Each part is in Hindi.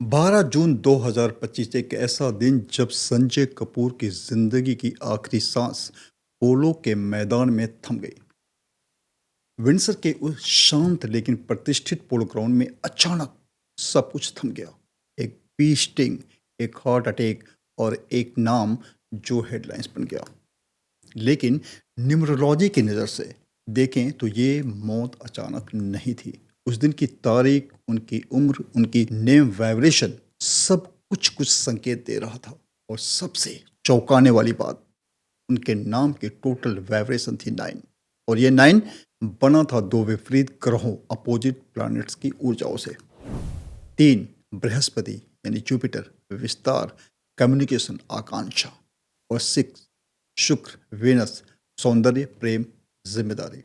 12 जून 2025 एक ऐसा दिन जब संजय कपूर की जिंदगी की आखिरी सांस पोलो के मैदान में थम गई। विंडसर के उस शांत लेकिन प्रतिष्ठित पोलो ग्राउंड में अचानक सब कुछ थम गया। एक बी स्टिंग, एक हार्ट अटैक और एक नाम जो हेडलाइंस बन गया। लेकिन न्यूमरोलॉजी की नज़र से देखें तो ये मौत अचानक नहीं थी। उस दिन की तारीख, उनकी उम्र, उनकी नेम वाइब्रेशन सब कुछ कुछ संकेत दे रहा था। और सबसे चौंकाने वाली बात, उनके नाम की टोटल वाइब्रेशन थी 9। और ये 9 बना था दो विपरीत ग्रहों, अपोजिट प्लैनेट्स की ऊर्जाओं से। 3 बृहस्पति यानी जुपिटर, विस्तार, कम्युनिकेशन, आकांक्षा। और 6 शुक्र, वेनस, सौंदर्य, प्रेम, जिम्मेदारी।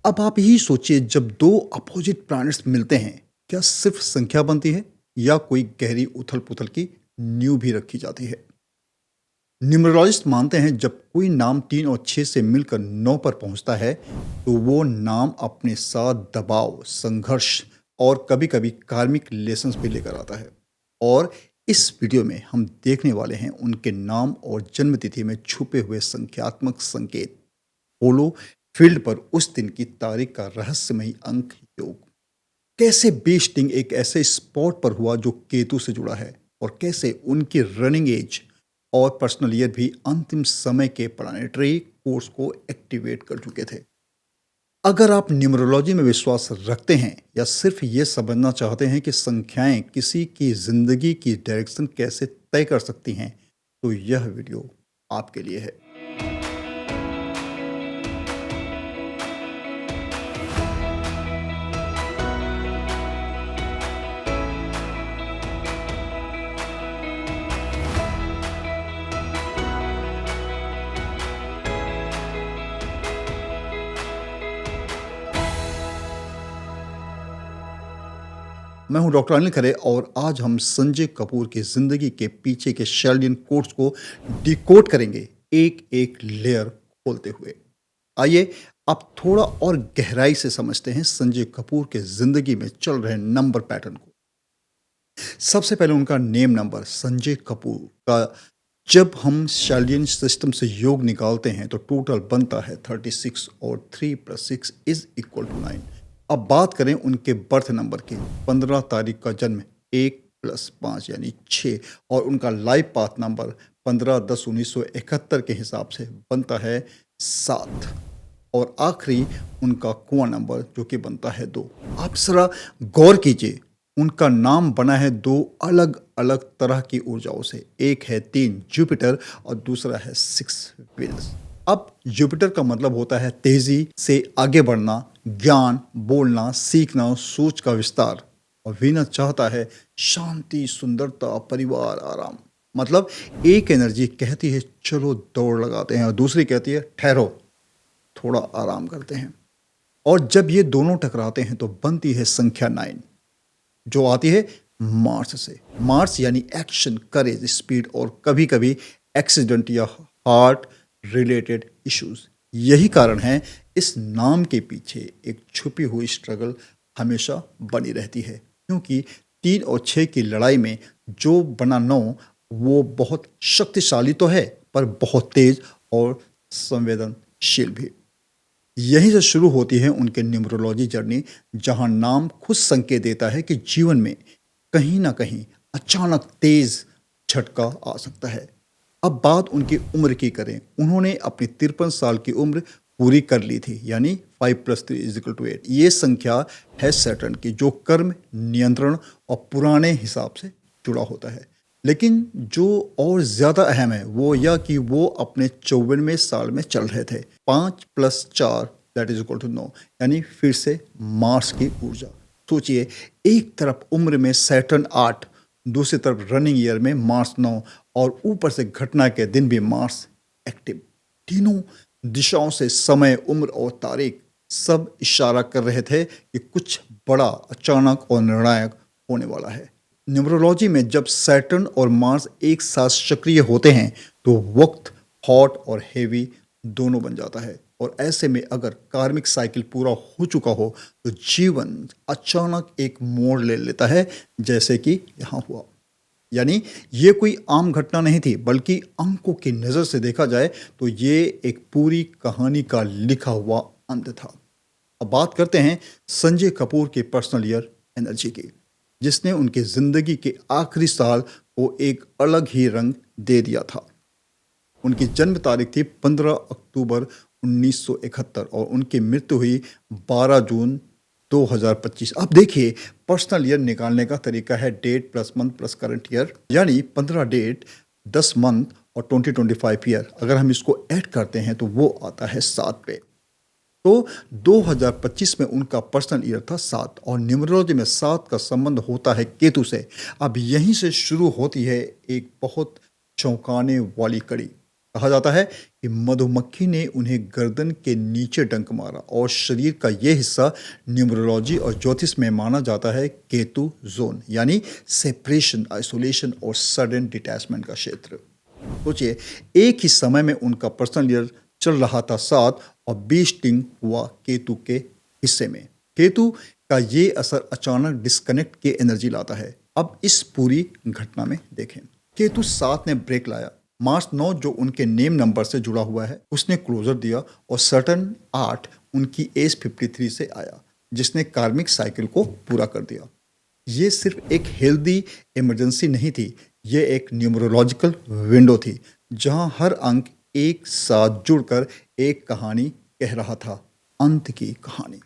अब आप ही सोचिए, जब दो अपोजिट प्लैनेट्स मिलते हैं, क्या सिर्फ संख्या बनती है या कोई गहरी उथल पुथल की नींव भी रखी जाती है? न्यूमरोलॉजिस्ट मानते हैं जब कोई नाम 3 और 6 से मिलकर 9 पर पहुंचता है तो वो नाम अपने साथ दबाव, संघर्ष और कभी-कभी कार्मिक लेसन्स भी लेकर आता है। और इस वीडियो में हम देखने वाले हैं उनके नाम और जन्म तिथि में छुपे हुए संख्यात्मक संकेत, पोलो फील्ड पर उस दिन की तारीख का रहस्यमयी अंक योग। कैसे बेस्टिंग एक ऐसे स्पॉट पर हुआ जो केतु से जुड़ा है, और कैसे उनकी रनिंग एज और पर्सनल ईयर भी अंतिम समय के प्लानेटरी कोर्स को एक्टिवेट कर चुके थे। अगर आप न्यूमरोलॉजी में विश्वास रखते हैं या सिर्फ ये समझना चाहते हैं कि संख्याएं किसी की जिंदगी की डायरेक्शन कैसे तय कर सकती हैं, तो यह वीडियो आपके लिए है। मैं हूं डॉक्टर अनिल खरे और आज हम संजय कपूर की जिंदगी के पीछे के शेल्डियन कोड्स को डिकोड करेंगे, एक एक लेयर खोलते हुए। आइए अब थोड़ा और गहराई से समझते हैं संजय कपूर के जिंदगी में चल रहे नंबर पैटर्न को। सबसे पहले उनका नेम नंबर संजय कपूर का, जब हम शेल्डियन सिस्टम से योग निकालते हैं तो टोटल बनता है 36 और 3 + 6 = 9। अब बात करें उनके बर्थ नंबर की। 15 तारीख का जन्म, 1 + 5 यानी 6, और उनका लाइफ पाथ नंबर 15-10-1971 के हिसाब से बनता है 7। और आखिरी उनका कुआं नंबर जो कि बनता है 2। आप जरा गौर कीजिए, उनका नाम बना है दो अलग अलग तरह की ऊर्जाओं से। एक है 3 जुपिटर और दूसरा है 6 वीनस। अब जुपिटर का मतलब होता है तेजी से आगे बढ़ना, ज्ञान, बोलना, सीखना, सोच का विस्तार। और वीनस चाहता है शांति, सुंदरता, परिवार, आराम। मतलब एक एनर्जी कहती है चलो दौड़ लगाते हैं और दूसरी कहती है ठहरो, थोड़ा आराम करते हैं। और जब ये दोनों टकराते हैं तो बनती है संख्या 9, जो आती है मार्स से। मार्स यानी एक्शन, करेज, स्पीड और कभी कभी एक्सीडेंट या हार्ट रिलेटेड इश्यूज। यही कारण है इस नाम के पीछे एक छुपी हुई स्ट्रगल हमेशा बनी रहती है, क्योंकि 3 और 6 की लड़ाई में जो बना 9 वो बहुत शक्तिशाली तो है पर बहुत तेज और संवेदनशील भी। यहीं से शुरू होती है उनके न्यूमरोलॉजी जर्नी, जहां नाम खुद संकेत देता है कि जीवन में कहीं ना कहीं अचानक तेज झटका आ सकता है। अब बात उनकी उम्र की करें। उन्होंने अपनी 53 साल की उम्र पूरी कर ली थी, यानी 5 + 3 = 8। ये संख्या है सैटर्न की, जो कर्म, नियंत्रण और पुराने हिसाब से जुड़ा होता है। लेकिन जो और ज्यादा अहम है वो यह कि वो अपने 54वें साल में चल रहे थे। 5 + 4 = 9, यानी फिर से मार्स की ऊर्जा। सोचिए, एक तरफ उम्र में सैटर्न 8, दूसरी तरफ रनिंग ईयर में मार्स 9, और ऊपर से घटना के दिन भी मार्स एक्टिव। तीनों दिशाओं से समय, उम्र और तारीख सब इशारा कर रहे थे कि कुछ बड़ा, अचानक और निर्णायक होने वाला है। न्यूमरोलॉजी में जब सैटर्न और मार्स एक साथ सक्रिय होते हैं तो वक्त हॉट और हेवी दोनों बन जाता है। और ऐसे में अगर कार्मिक साइकिल पूरा हो चुका हो तो जीवन अचानक एक मोड़ ले लेता है, जैसे कि यहाँ हुआ। यानी ये कोई आम घटना नहीं थी, बल्कि अंकों की नज़र से देखा जाए तो ये एक पूरी कहानी का लिखा हुआ अंत था। अब बात करते हैं संजय कपूर के पर्सनल ईयर एनर्जी की, जिसने उनकी ज़िंदगी के आखिरी साल को एक अलग ही रंग दे दिया था। उनकी जन्म तारीख थी 15 अक्टूबर 1971 और उनकी मृत्यु हुई 12 जून 2025। अब देखिए, पर्सनल ईयर निकालने का तरीका है date plus month plus current year, यानी 15 डेट, 10 मंथ और 2025 ईयर। अगर हम इसको ऐड करते हैं तो वो आता है 7 पे। तो 2025 में उनका पर्सनल ईयर था 7 और न्यूमरोलॉजी में 7 का संबंध होता है केतु से। अब यहीं से शुरू होती है एक बहुत चौंकाने वाली कड़ी। कहा जाता है कि मधुमक्खी ने उन्हें गर्दन के नीचे डंक मारा और शरीर का यह हिस्सा न्यूमरोलॉजी और ज्योतिष में माना जाता है केतु जोन, यानी सेपरेशन, आइसोलेशन और सडन डिटैचमेंट का क्षेत्र। सोचिए, एक ही समय में उनका पर्सनल ईयर चल रहा था 7 और बीस्टिंग हुआ केतु के हिस्से में। केतु का ये असर अचानक डिस्कनेक्ट की एनर्जी लाता है। अब इस पूरी घटना में देखें, केतु 7 ने ब्रेक लाया। मार्च 9 जो उनके नेम नंबर से जुड़ा हुआ है उसने क्लोजर दिया और सटर्न 8 उनकी एज 53 से आया, जिसने कार्मिक साइकिल को पूरा कर दिया। ये सिर्फ एक हेल्दी इमरजेंसी नहीं थी, ये एक न्यूमरोलॉजिकल विंडो थी जहां हर अंक एक साथ जुड़कर एक कहानी कह रहा था, अंत की कहानी।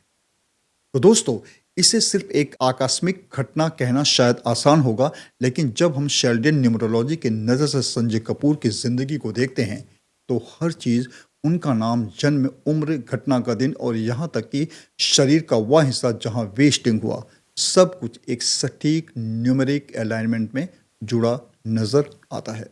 तो दोस्तों, इसे सिर्फ एक आकस्मिक घटना कहना शायद आसान होगा, लेकिन जब हम शेल्डन न्यूमरोलॉजी के नज़र से संजय कपूर की ज़िंदगी को देखते हैं तो हर चीज़, उनका नाम, जन्म, उम्र, घटना का दिन और यहाँ तक कि शरीर का वह हिस्सा जहाँ वेस्टिंग हुआ, सब कुछ एक सटीक न्यूमेरिक अलाइनमेंट में जुड़ा नज़र आता है।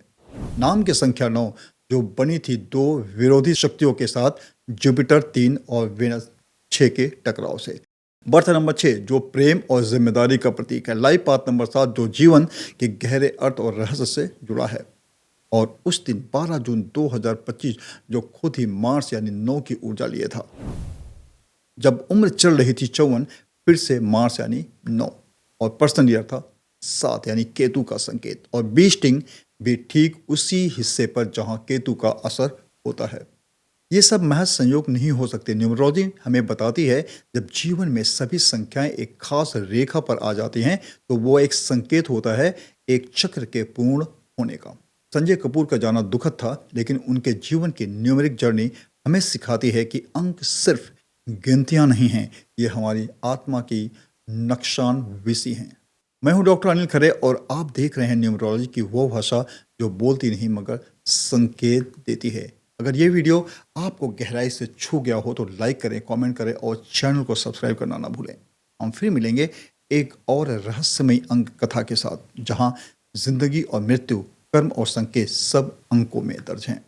नाम की संख्या 9 जो बनी थी दो विरोधी शक्तियों के साथ, जुपिटर 3 और वेनस 6 के टकराव से। बर्थ नंबर 6 जो प्रेम और जिम्मेदारी का प्रतीक है। लाइफ पाथ नंबर 7 जो जीवन के गहरे अर्थ और रहस्य से जुड़ा है। और उस दिन 12 जून 2025 जो खुद ही मार्स यानी 9 की ऊर्जा लिए था। जब उम्र चल रही थी 54, फिर से मार्स यानी 9 और पर्सनल ईयर था 7 यानी केतु का संकेत, और बीस्टिंग भी ठीक उसी हिस्से पर जहां केतु का असर होता है। ये सब महज संयोग नहीं हो सकते। न्यूमरोलॉजी हमें बताती है जब जीवन में सभी संख्याएं एक खास रेखा पर आ जाती हैं तो वो एक संकेत होता है एक चक्र के पूर्ण होने का। संजय कपूर का जाना दुखद था, लेकिन उनके जीवन की न्यूमेरिक जर्नी हमें सिखाती है कि अंक सिर्फ गिनतियां नहीं हैं, ये हमारी आत्मा की नक्शान विसी हैं। मैं हूं डॉक्टर अनिल खरे और आप देख रहे हैं न्यूमरोलॉजी की वो भाषा जो बोलती नहीं मगर संकेत देती है। अगर ये वीडियो आपको गहराई से छू गया हो तो लाइक करें, कमेंट करें और चैनल को सब्सक्राइब करना ना भूलें। हम फिर मिलेंगे एक और रहस्यमयी अंक कथा के साथ, जहां जिंदगी और मृत्यु, कर्म और संकेत सब अंकों में दर्ज हैं।